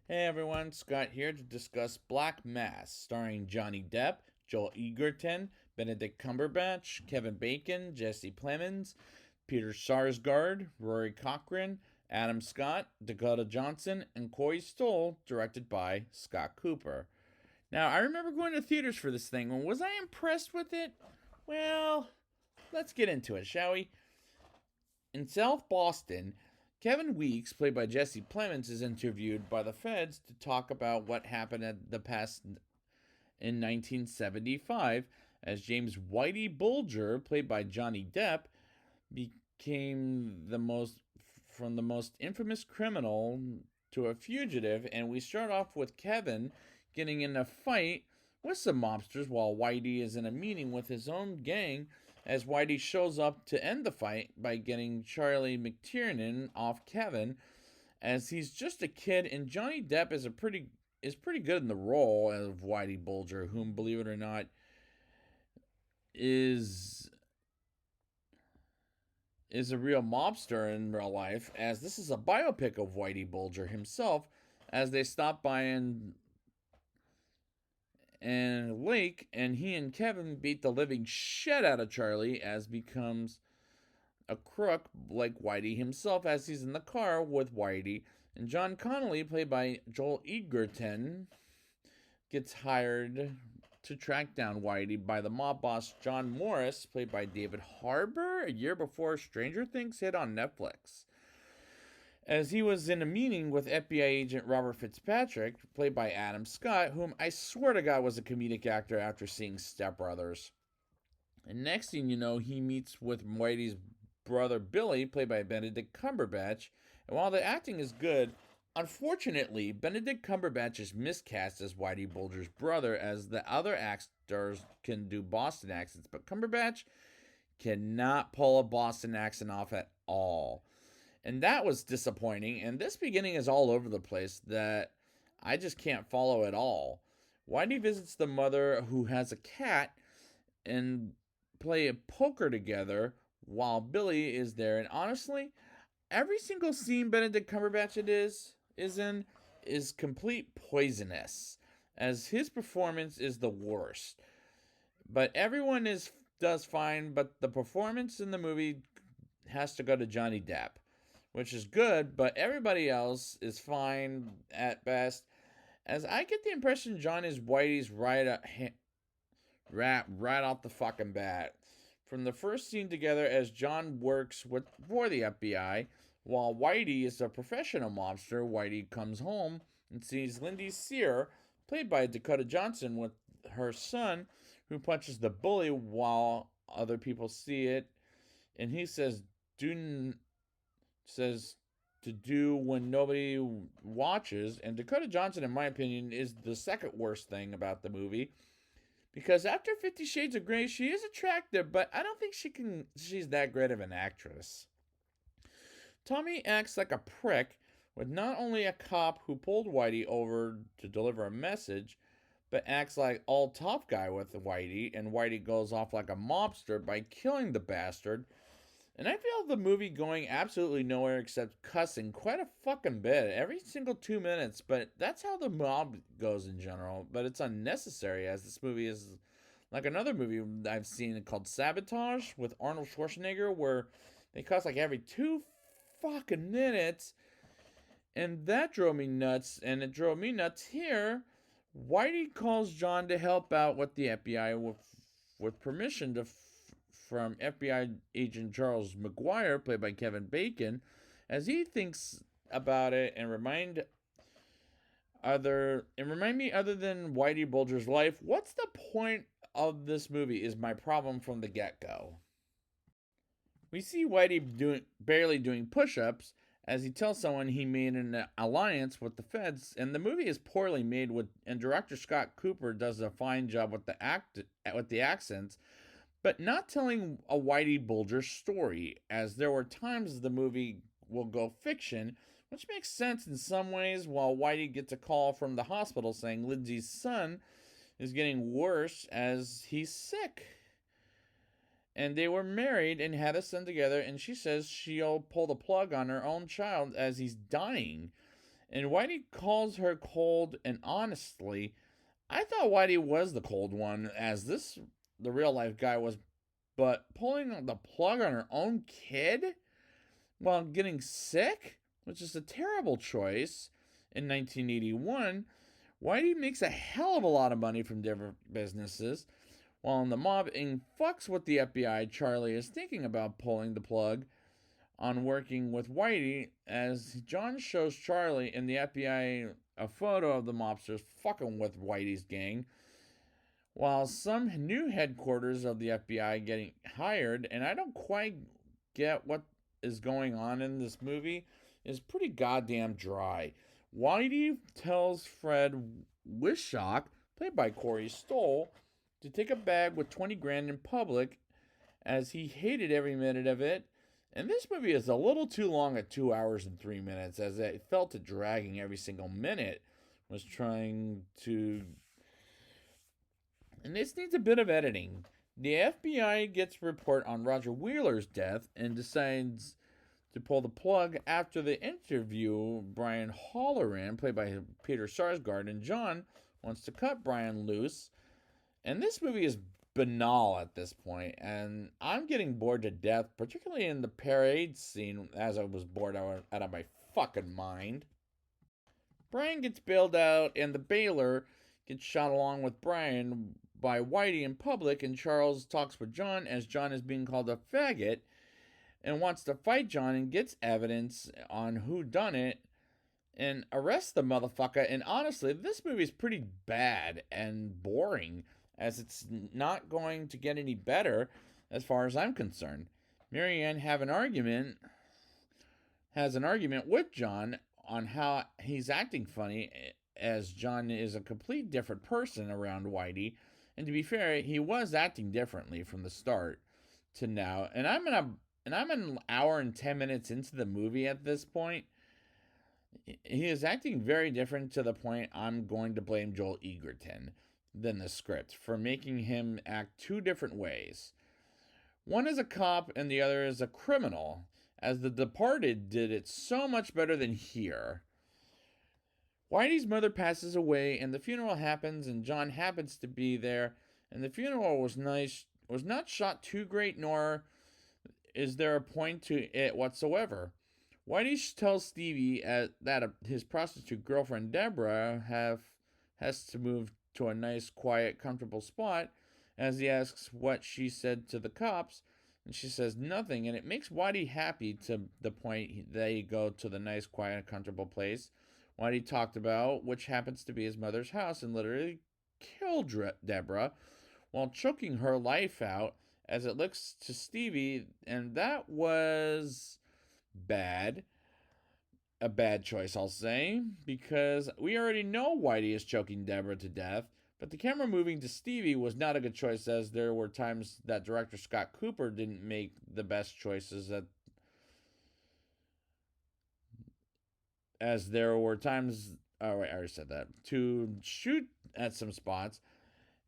Hey everyone, Scott here to discuss Black Mass, starring Johnny Depp, Joel Egerton, Benedict Cumberbatch, Kevin Bacon, Jesse Plemons, Peter Sarsgaard, Rory Cochrane, Adam Scott, Dakota Johnson, and Corey Stoll, directed by Scott Cooper. Now, I remember going to theaters for this thing. Was I impressed with it? Well, let's get into it, shall we? In South Boston, Kevin Weeks, played by Jesse Plemons, is interviewed by the feds to talk about what happened at the past in 1975 as James Whitey Bulger, played by Johnny Depp, became the most infamous criminal to a fugitive. And we start off with Kevin getting in a fight with some mobsters while Whitey is in a meeting with his own gang, as Whitey shows up to end the fight by getting Charlie McTiernan off Kevin, as he's just a kid, and Johnny Depp is pretty good in the role of Whitey Bulger, whom, believe it or not, is a real mobster in real life, as this is a biopic of Whitey Bulger himself, as they stop by and Lake, and he and Kevin beat the living shit out of Charlie, as becomes a crook like Whitey himself, as he's in the car with Whitey. And John Connolly, played by Joel Egerton, gets hired to track down Whitey by the mob boss John Morris, played by David Harbour, a year before Stranger Things hit on Netflix, as he was in a meeting with FBI agent Robert Fitzpatrick, played by Adam Scott, whom I swear to God was a comedic actor after seeing Step Brothers. And next thing you know, he meets with Whitey's brother Billy, played by Benedict Cumberbatch. And while the acting is good, unfortunately, Benedict Cumberbatch is miscast as Whitey Bulger's brother, as the other actors can do Boston accents, but Cumberbatch cannot pull a Boston accent off at all. And that was disappointing. And this beginning is all over the place that I just can't follow at all. Whitey visits the mother who has a cat and play a poker together while Billy is there. And honestly, every single scene Benedict Cumberbatch is in is complete poisonous, as his performance is the worst. But everyone does fine, but the performance in the movie has to go to Johnny Depp, which is good, but everybody else is fine at best. As I get the impression John is Whitey's right off the fucking bat. From the first scene together, as John works for the FBI, while Whitey is a professional mobster, Whitey comes home and sees Lindy Sear, played by Dakota Johnson, with her son, who punches the bully while other people see it, and he says to do when nobody watches. And Dakota Johnson, in my opinion, is the second worst thing about the movie, because after 50 Shades of Grey, she is attractive, but I don't think she's that great of an actress. Tommy acts like a prick, with not only a cop who pulled Whitey over to deliver a message, but acts like all tough guy with Whitey, and Whitey goes off like a mobster by killing the bastard. And I feel the movie going absolutely nowhere except cussing quite a fucking bit every single 2 minutes. But that's how the mob goes in general. But it's unnecessary, as this movie is like another movie I've seen called Sabotage with Arnold Schwarzenegger, where they cuss like every 2 fucking minutes. And that drove me nuts. And it drove me nuts here. Whitey calls John to help out with the FBI with permission from FBI agent Charles McGuire, played by Kevin Bacon, as he thinks about it and remind me, other than Whitey Bulger's life, what's the point of this movie is my problem from the get-go. We see Whitey barely doing push-ups as he tells someone he made an alliance with the feds, and the movie is poorly made, and director Scott Cooper does a fine job with the accents, but not telling a Whitey Bulger story, as there were times the movie will go fiction, which makes sense in some ways, while Whitey gets a call from the hospital saying Lindsay's son is getting worse as he's sick. And they were married and had a son together, and she says she'll pull the plug on her own child as he's dying. And Whitey calls her cold, and honestly, I thought Whitey was the cold one, as the real life guy was, but pulling the plug on her own kid while getting sick, which is a terrible choice in 1981. Whitey makes a hell of a lot of money from different businesses, while in the mob and fucks with the FBI. Charlie is thinking about pulling the plug on working with Whitey, as John shows Charlie and the FBI a photo of the mobsters fucking with Whitey's gang, while some new headquarters of the FBI getting hired, and I don't quite get what is going on in this movie, is pretty goddamn dry. Whitey tells Fred Wishock, played by Corey Stoll, to take a bag with 20 grand in public, as he hated every minute of it. And this movie is a little too long at 2 hours and 3 minutes, as it felt it dragging every single minute. Was trying to. And this needs a bit of editing. The FBI gets a report on Roger Wheeler's death and decides to pull the plug after the interview Brian Halloran, played by Peter Sarsgaard, and John wants to cut Brian loose. And this movie is banal at this point, and I'm getting bored to death, particularly in the parade scene, as I was bored out of my fucking mind. Brian gets bailed out, and the bailer gets shot along with Brian by Whitey in public, and Charles talks with John as John is being called a faggot and wants to fight John and gets evidence on who done it and arrests the motherfucker. And honestly, this movie is pretty bad and boring, as it's not going to get any better as far as I'm concerned. Marianne has an argument with John on how he's acting funny, as John is a complete different person around Whitey. And to be fair, he was acting differently from the start to now. And I'm an hour and 10 minutes into the movie at this point. He is acting very different, to the point I'm going to blame Joel Egerton than the script for making him act two different ways. One is a cop and the other is a criminal, as The Departed did it so much better than here. Whitey's mother passes away and the funeral happens, and John happens to be there, and the funeral was not shot too great, nor is there a point to it whatsoever. Whitey tells Stevie that his prostitute girlfriend Deborah has to move to a nice, quiet, comfortable spot, as he asks what she said to the cops, and she says nothing, and it makes Whitey happy, to the point they go to the nice, quiet, comfortable place Whitey talked about, which happens to be his mother's house, and literally killed Deborah while choking her life out, as it looks to Stevie, and that was bad. A bad choice, I'll say, because we already know Whitey is choking Deborah to death, but the camera moving to Stevie was not a good choice, as there were times that director Scott Cooper didn't make the best choices, as there were times, oh wait, I already said that, to shoot at some spots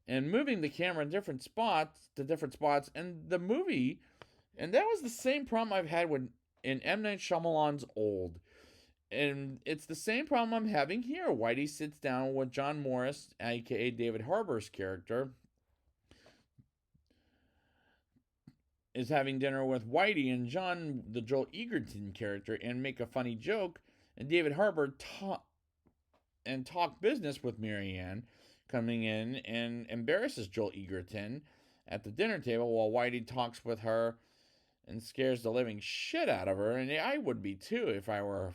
and moving the camera in different spots and the movie, and that was the same problem I've had in M. Night Shyamalan's Old. And it's the same problem I'm having here. Whitey sits down with John Morris, aka David Harbour's character, is having dinner with Whitey and John, the Joel Egerton character, and make a funny joke. And David Harbour talk business with Marianne, coming in and embarrasses Joel Egerton at the dinner table while Whitey talks with her and scares the living shit out of her. And I would be too if I were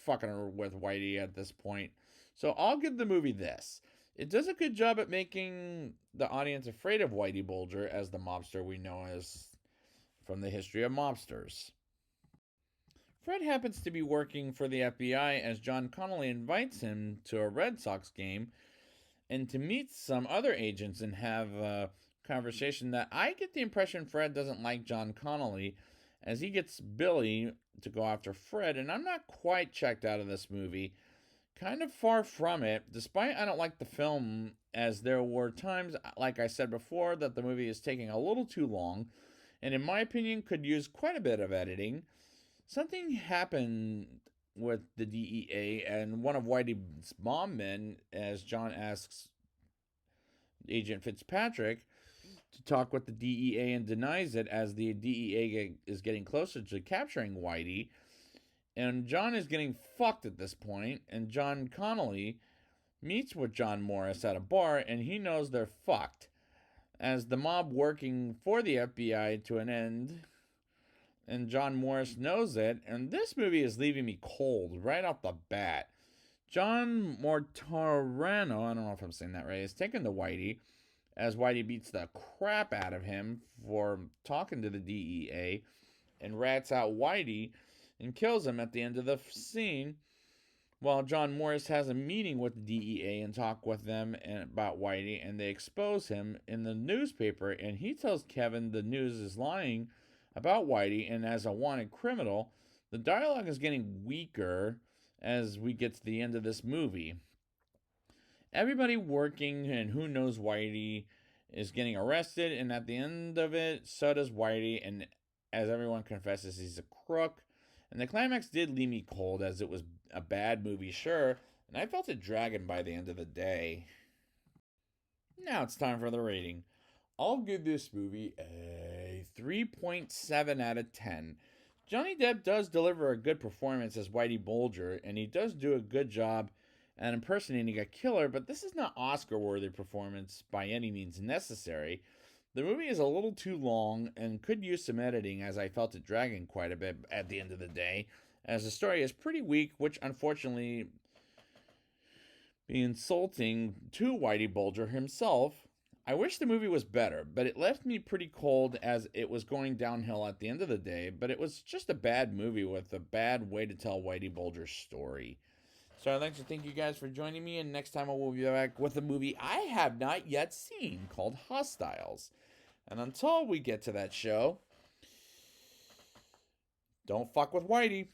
fucking with Whitey at this point. So I'll give the movie this. It does a good job at making the audience afraid of Whitey Bulger as the mobster we know as from the history of mobsters. Fred happens to be working for the FBI as John Connolly invites him to a Red Sox game and to meet some other agents and have a conversation that I get the impression Fred doesn't like John Connolly, as he gets Billy to go after Fred, and I'm not quite checked out of this movie. Kind of far from it, despite I don't like the film, as there were times, like I said before, that the movie is taking a little too long, and in my opinion could use quite a bit of editing. Something happened with the DEA and one of Whitey's mom men, as John asks Agent Fitzpatrick to talk with the DEA and denies it as the DEA is getting closer to capturing Whitey. And John is getting fucked at this point, and John Connolly meets with John Morris at a bar, and he knows they're fucked. As the mob working for the FBI to an end, and John Morris knows it, and this movie is leaving me cold right off the bat. John Mortarano, I don't know if I'm saying that right, is taken to Whitey, as Whitey beats the crap out of him for talking to the DEA, and rats out Whitey and kills him at the end of the scene, while John Morris has a meeting with the DEA and talk with them about Whitey, and they expose him in the newspaper, and he tells Kevin the news is lying about Whitey, and as a wanted criminal. The dialogue is getting weaker as we get to the end of this movie. Everybody working and who knows Whitey is getting arrested, and at the end of it, so does Whitey, and as everyone confesses, he's a crook. And the climax did leave me cold, as it was a bad movie, sure, and I felt it dragging by the end of the day. Now it's time for the rating. I'll give this movie a 3.7 out of 10. Johnny Depp does deliver a good performance as Whitey Bulger, and he does do a good job at impersonating a killer, but this is not Oscar-worthy performance by any means necessary. The movie is a little too long and could use some editing, as I felt it dragging quite a bit at the end of the day, as the story is pretty weak, which unfortunately be insulting to Whitey Bulger himself. I wish the movie was better, but it left me pretty cold as it was going downhill at the end of the day, but it was just a bad movie with a bad way to tell Whitey Bulger's story. So I'd like to thank you guys for joining me, and next time I will be back with a movie I have not yet seen called Hostiles. And until we get to that show, don't fuck with Whitey.